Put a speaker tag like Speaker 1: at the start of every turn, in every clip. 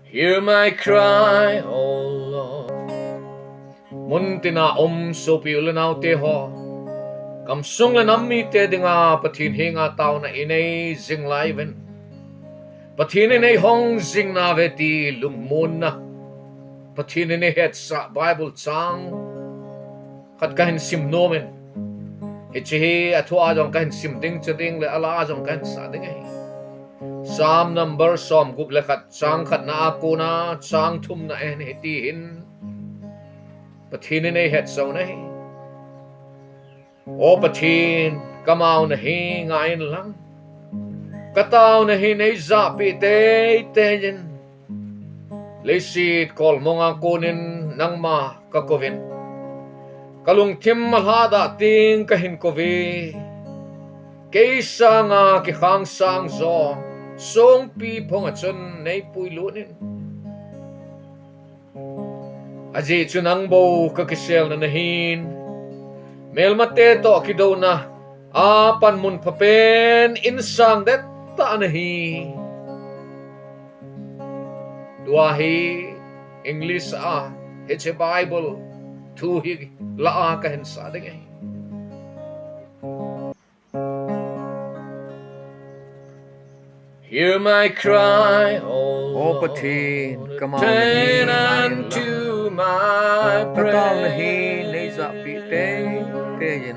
Speaker 1: Hear my cry, O Lord. Muntina so piulanaw te ho. Kamsung la nammi te dinga patin hinga tao na inay zing liven. Pathenin Eihong Jing Naove ti lungmun na. Pathenin het sa Bible chang. Kat kahin sim nomen. Hichihi atu ajong kahin sim ding chading le ala ajong kahin sa ding ay. Psalm number som gup le kat chang kat na ako na chang tum na en hitihin. Pathenin het sa unay. O pathin kamao na hingayin lang. Kataw na hinay zapi te Lesit kol mong kunin ng makakovin. Kalung tim malhada ting kahin kovi. Kaysa nga kikang sang zo. Song pi pongatsun na ipuylunin. Aji chunang bo kakisel na nahin. Mel mateto kidaw na. Apan mun papen insang det taanahi. Duahi English it's a Bible tuhi laa kahin sa dingay. Hear my cry, O
Speaker 2: Pathin, kamao
Speaker 1: turn
Speaker 2: nahin
Speaker 1: unto my
Speaker 2: Kataw
Speaker 1: prayer.
Speaker 2: nahin ay zapi teyin.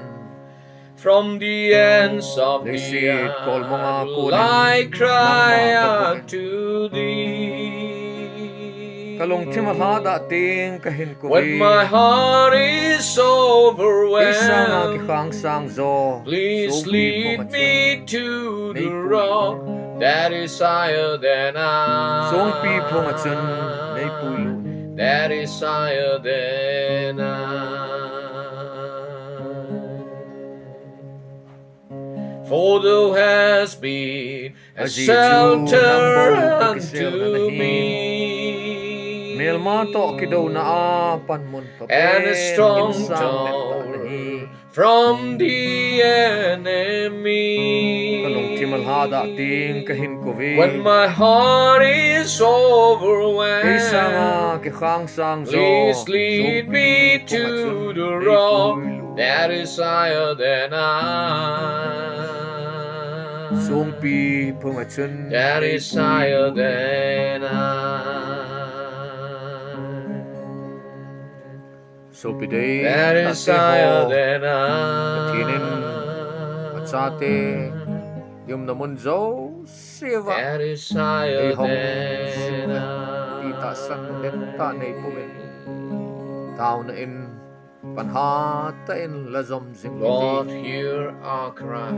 Speaker 1: From the ends of the
Speaker 2: Lesit kol mong kunin
Speaker 1: I cry
Speaker 2: ng
Speaker 1: out
Speaker 2: makakovin.
Speaker 1: to thee.
Speaker 2: Kalung timalhada ting kahin
Speaker 1: When
Speaker 2: kuvi.
Speaker 1: my heart is
Speaker 2: Isa nga
Speaker 1: overwhelmed,
Speaker 2: kikang sang zo.
Speaker 1: please lead me to the rock that is higher than I.
Speaker 2: Song pi pongatsun na ipuylo.
Speaker 1: That is higher than I. For thou hast been a shelter unto me,
Speaker 2: Melmato kidaw na apan mon papen.
Speaker 1: and a strong
Speaker 2: insang
Speaker 1: tower
Speaker 2: nagtanahi.
Speaker 1: from the enemy.
Speaker 2: Kalung timalhada ting kahin kuvi.
Speaker 1: When my heart is
Speaker 2: Kaysa nga
Speaker 1: overwhelmed,
Speaker 2: kikang sang zo.
Speaker 1: please lead me to the rock that is higher than I.
Speaker 2: Song pi pongatsun
Speaker 1: That is higher than I.
Speaker 2: So piday
Speaker 1: That is higher than
Speaker 2: Pathenin at sa
Speaker 1: I.
Speaker 2: ate yung namun zo siva.
Speaker 1: That is higher
Speaker 2: Eihong
Speaker 1: than
Speaker 2: Tita san
Speaker 1: I.
Speaker 2: denta na ipumin. Tao na in panhata in lazom
Speaker 1: Lord,
Speaker 2: zingliti.
Speaker 1: hear our cry.